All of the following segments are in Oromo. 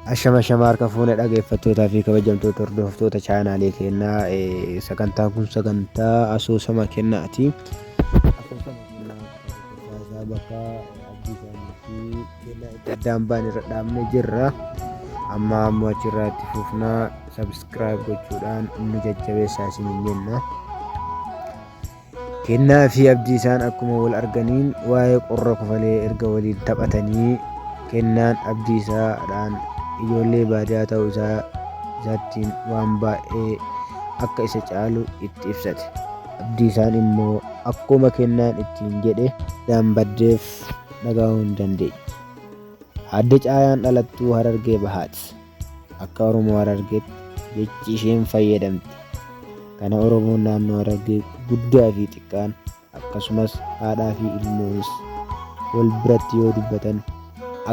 Ashama harka fuune dhaggeeffattootaa fi kabajamtoota hordoftoota chaanaalii kennaa sagantaan kun sagantaa asoosama kennaati. Asoosama kennaa bakka abdii isaanii fi kennaa itti addaan ba'an irra dhaabnee jirra. Amma ammoo achirraa itti fufnaa sabskiraayib gochuudhaan nu jajjabeessaa isiniin jenna. Kennaa fi abdii isaan akkuma wal arganiin waa'ee qorra kofalee erga waliin taphatanii kennaan abdii isaadhaan ijoollee baadiyyaa ta'uu isaattiin waan baay'ee akka isa caalu itti ibsate. Abdii isaan immoo akkuma kennaan ittiin jedhe baddeef dhaga'uu hin dandeenye. Aadde Caayaan dhalattuu Harargee Bahaati. Akka Oromoo Harargeetti jechi isheen fayyadamte kana Oromoon naannoo Harargee guddaa fi xiqqaan akkasumas haadhaa fi ilmoonis wal biratti yoo dubbatan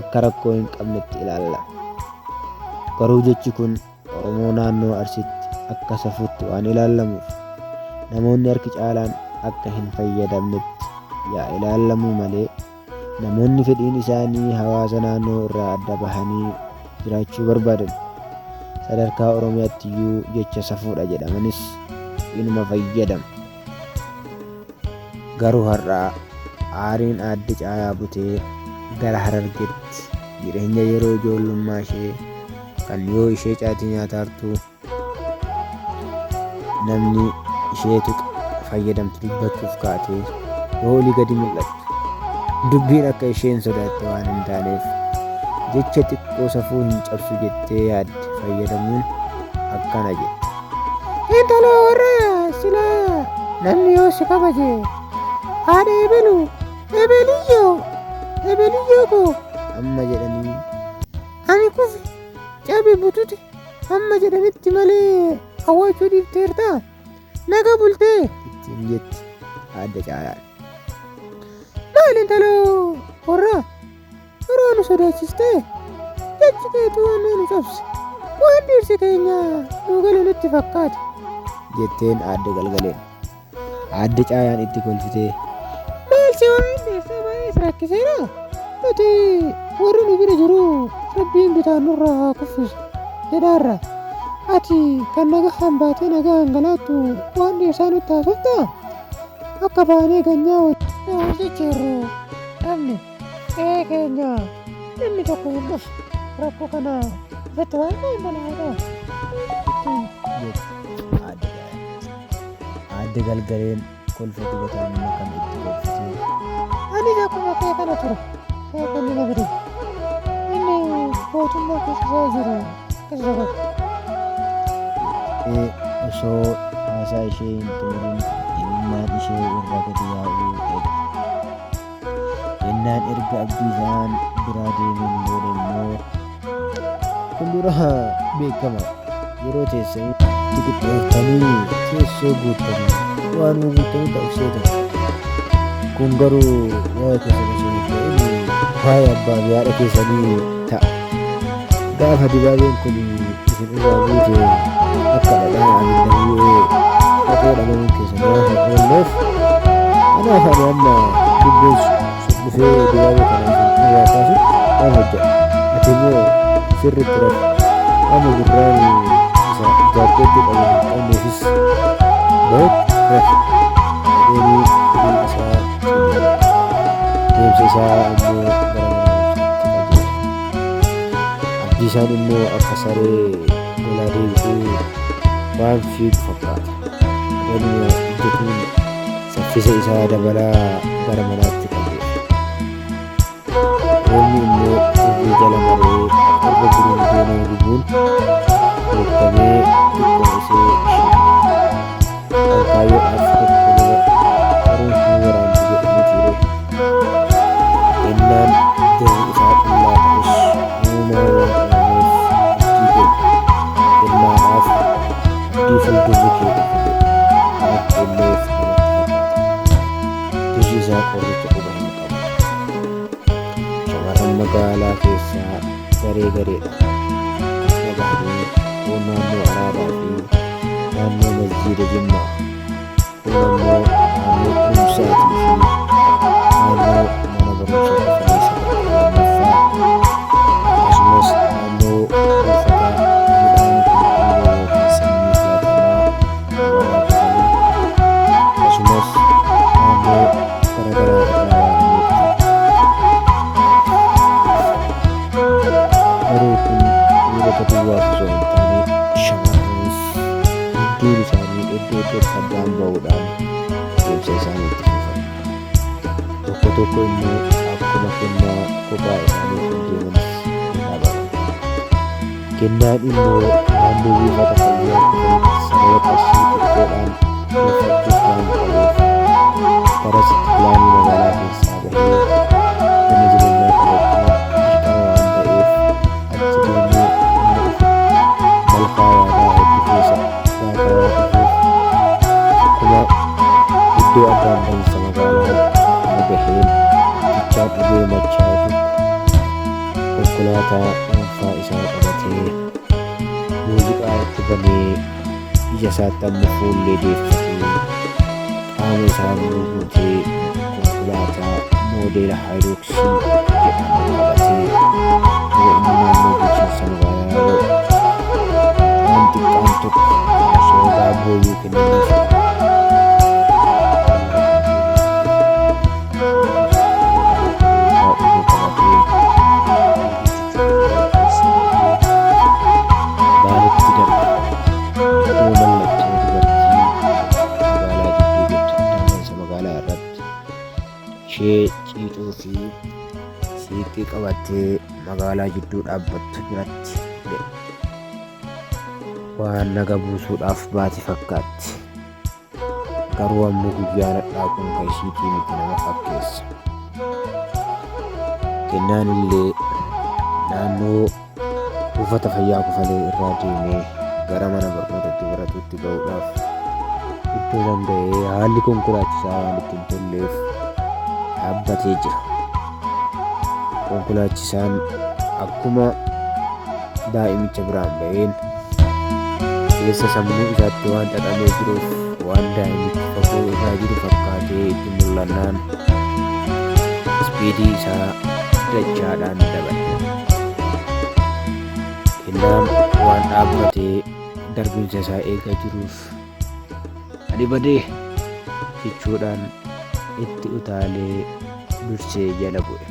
akka rakkoo hin qabnetti ilaalla. Garuu jechi kun Oromoo naannoo Arsiitti akka safuutti waan ilaallamuuf namoonni harki caalaan akka hin fayyadamnetti yaa ilaallamuu malee namoonni fedhiin isaanii hawaasa naannoo irraa adda bahanii jiraachuu barbaadan sadarkaa Oromiyaatti iyyuu jecha safuudha jedhamanis inuma fayyadamu. Garuu har'aa aariin aadde Caayaa butee gara Harargeetti jireenya yeroo ijoollummaa ishee kan yoo ishee caatii nyaatartu namni isheetu fayyadamtu dubbachuuf kaatee yoo olii gadi mul'attu dubbiin akka isheen sodaatte waan hin taaneef jecha xiqqoo safuu hin cabsu jettee yaadde fayyadamuun akkana jette. Intaloo warra silaa namni yoo si kabaje haadha ebeliyyoo koo amma jedhanii ani kufi cabi bututi amma jedhanitti malee hawwaachuu dhiifteerta naga bultee ittiin jetti aadde Caayaan. Maal intaloo warra yeroo nu sodaachiste jechi keetu waan nu cabse waan dhiirsi keenya nu galu nutti fakkaate jetteen aadde galgaleen. Aadde Caayaan itti kolfitee maal si waan dhiirsa baay'ee si rakkiseera nuti warri nu bira jiru rabbiin bitaan nurraa haa kuffisu jedhaarra ati kan nagaan baatee nagaan galaattu waan dhiirsaa nutti haasoftaa akka baanee ganyaa hojjecheerru dhabne keenya inni tokko hin dhufu rakkoo kana irratti waan ta'e balaadha aadde galgaleen kolfa dibataan kan itti kolfitee ani akkuma kee kana ture kee kan nama bide inni mootummaa keessa jiru keessa bakka osoo haasaa ishee hin xumurin ilmaan ishee irra gadi yaa'uu eegde. Jennaan erga abdii isaan biraa deemuun booda immoo kun dura beekama yeroo teessanii xixiqqooftanii teessoo guuttanii waan guuttanii ta'u seetan. Kun garuu waa'ee keessanii sun ta'e waa'ee abbaa fi haadha keessanii ta'a. Gaafa dibaabeen kun isin irraa buute akka dhadhaa abiddayyee dhaqee dhagahuun keessan waan hin oolleef kanaaf ani amma dubbiin dhufee dibaabee kana isin irraa kaasu waan hojjedha. Ati immoo sirriitti rafu amma gurraan isa jaarteetti qabu hin qabneefis bahutti rafu dhedheebii hidhiin isaa deemsa isaa ammoo gara mana abdii isaan immoo akka saree golaa deebituu waan fiigu fakkaata. Waluma ijjatuun saffisa isaa dabalaa gara manaatti qabeera. Roobni immoo urrii jala maree arga jiruun deemee gubuun beekamee xiqqoo ishee alkaayyoodhaaf tokkoloo qaruun hin waraantu jedhamu ture. Kennaan jirri isaa qullaa ta'us uumaa waan qabameef abdii kennaadhaaf abdii fuuldurri kee dhufu illee dirri isaa qoricha quba hin qabu. Shamarran magaalaa keessaa garee gareedha. Magaalii naannoo Araadaa fi naannoo Masjiida Jimmaa. Kun ammoo naannoo Qurumsaatii fi naannoo mana barumsaa Kafaleessa Lammaffaa akkasumas naannoo Garuu kun dhiirota duwwaaf osoo hin taane shamarranis hedduun isaanii iddoo iddootti addaan ba'uudhaan deemsa isaanii itti fufan. Tokko tokko immoo akkuma kennaa kophaa isaanii kan deemanis ni dhaabatan. Kennaan immoo naannoo buufata fayyaa dhufanitti sababa qarshii xiqqoodhaan tolfachuuf waan qabuuf karas pilaanii magaalaa keessaa bahee mana jireenyaa qabachuun dirqama waan ta'eef achi deemee humna dhufu balfaa yaadaa hedduu keessa gaafa waan dhufuuf akkuma iddoo addaan bahiinsa magaalaa kana baheen bichaan dhugee machaa'u konkolaataa dhuunfaa isaa qabatee muuziqaa itti banee ija isaatti ammoo fuullee deeffatee qaama isaa guutee konkolaataa moodeela Haayiluuksii jedhamu qabatee yeroo inni naannoo bulchiinsa magaalaa ga'u waan xiqqaan tokko osoo daabbooyyuu kennaniif ishee ciicuu fi siiqqii qabattee magaalaa jidduu dhaabbattu biratti waan naga buusuudhaaf baate fakkaatti. Garuu ammoo guyyaa dhadhaaquun kan ishiitii miti nama fakkeessa. Kennaan illee naannoo buufata fayyaa Kufalee irraa deemee gara mana barnootatti baratuutti ga'uudhaaf iddoo danda'ee haalli konkolaachisaa waan itti hin tolleef dhaabbatee jira. Konkolaachisaan akkuma daa'imicha biraan ba'een keessa sammuu isaatti waan xaxamee jiruuf waan daa'imichi fagoo irraa jiru fakkaatee itti mul'annaan ispiidii isaa dachaadhaan dabale. Kennaan waan dhaabbatee darbinsa isaa eegaa jiruuf ani badee jechuudhaan itti utaalee dursee jala bu'e.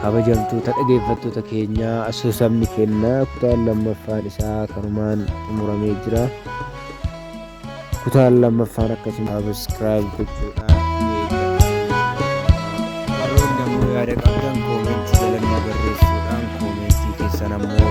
Kabajamtoota dhaggeeffattoota keenyaa asoosamni kennaa kutaan lammaffaan isaa kanumaan xumuramee jira. Kutaan lammaffaan akkasuma sabiskiraayib gochuudhaan warroonni ammoo yaada qabdan koomentii jalatti barreessuudhaan koomentii keessan ammoo